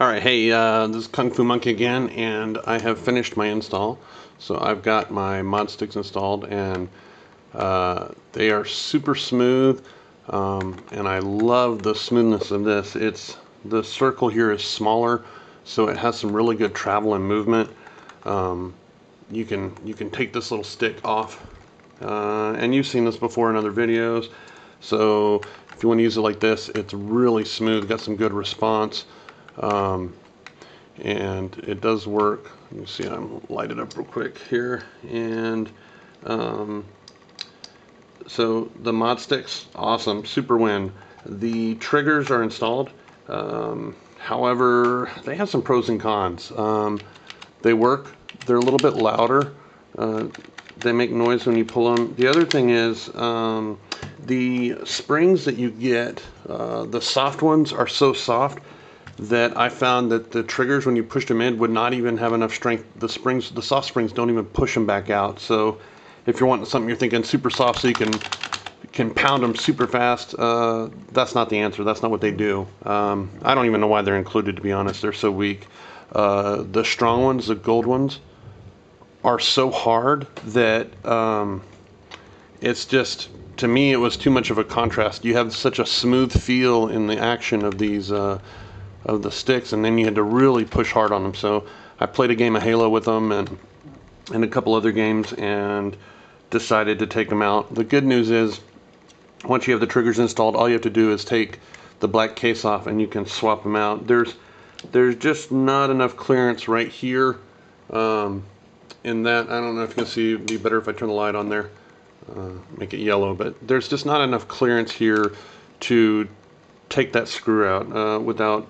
Alright, hey, this is Kung Fu Monkey again, and I have finished my install. So I've got my Modsticks installed, and they are super smooth, and I love the smoothness of this. The circle here is smaller, so it has some really good travel and movement. You can take this little stick off, and you've seen this before in other videos. So if you want to use it like this, it's really smooth, got some good response. And it does work. Let me see, I'm light it up real quick here. And so the Modsticks, awesome, super win. The triggers are installed. However, they have some pros and cons. They work. They're a little bit louder. They make noise when you pull them. The other thing is the springs that you get, the soft ones are so soft that I found that the triggers, when you pushed them in, would not even have enough strength. The springs, the soft springs, don't even push them back out. So if you're wanting something you're thinking super soft so you can pound them super fast, that's not the answer. That's not what they do. I don't even know why they're included, to be honest. They're so weak. The strong ones, the gold ones, are so hard that it's just, to me, it was too much of a contrast. You have such a smooth feel in the action of these of the sticks, and then you had to really push hard on them. So I played a game of Halo with them and a couple other games, and decided to take them out. The good news is, once you have the triggers installed, all you have to do is take the black case off and you can swap them out. There's just not enough clearance right here in that. I don't know if you can see. It'd be better if I turn the light on there, make it yellow, but there's just not enough clearance here to take that screw out without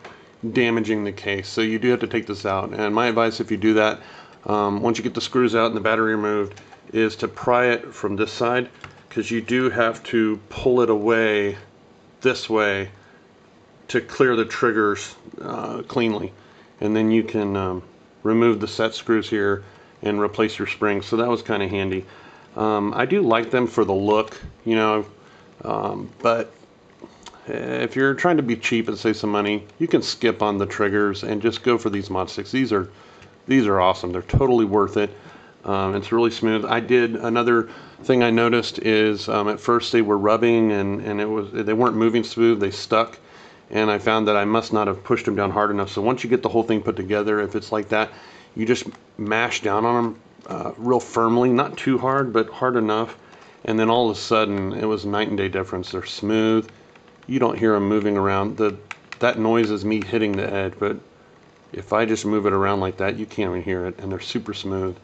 damaging the case. So you do have to take this out, and my advice, if you do that, once you get the screws out and the battery removed, is to pry it from this side, because you do have to pull it away this way to clear the triggers cleanly, and then you can remove the set screws here and replace your springs. So that was kind of handy. I do like them for the look, you know, but if you're trying to be cheap and save some money, you can skip on the triggers and just go for these Modsticks. These are awesome. They're totally worth it. It's really smooth. Another thing I noticed is at first they were rubbing and they weren't moving smooth. They stuck, and I found that I must not have pushed them down hard enough. So once you get the whole thing put together, if it's like that, you just mash down on them real firmly, not too hard, but hard enough, and then all of a sudden it was night and day difference. They're smooth. You don't hear them moving around. That noise is me hitting the edge, but if I just move it around like that, you can't even hear it, and they're super smooth.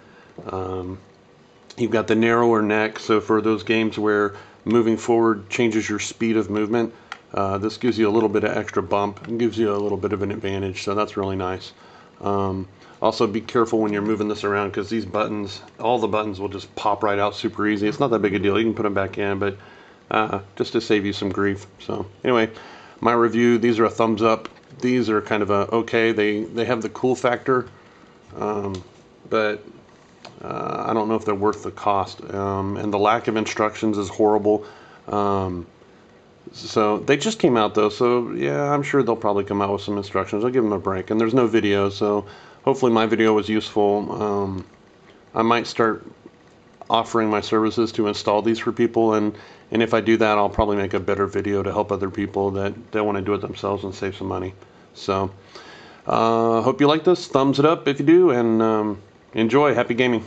You've got the narrower neck, so for those games where moving forward changes your speed of movement, this gives you a little bit of extra bump and gives you a little bit of an advantage, so that's really nice. Also, be careful when you're moving this around, because these buttons, all the buttons will just pop right out super easy. It's not that big a deal. You can put them back in, but just to save you some grief. So anyway, my review, these are a thumbs up. These are kind of a okay. They have the cool factor, but I don't know if they're worth the cost. And the lack of instructions is horrible. So they just came out though, so yeah, I'm sure they'll probably come out with some instructions. I'll give them a break. And there's no video, so hopefully my video was useful. I might start offering my services to install these for people, and if I do that, I'll probably make a better video to help other people that want to do it themselves and save some money. So hope you like this. Thumbs it up if you do, and enjoy. Happy gaming.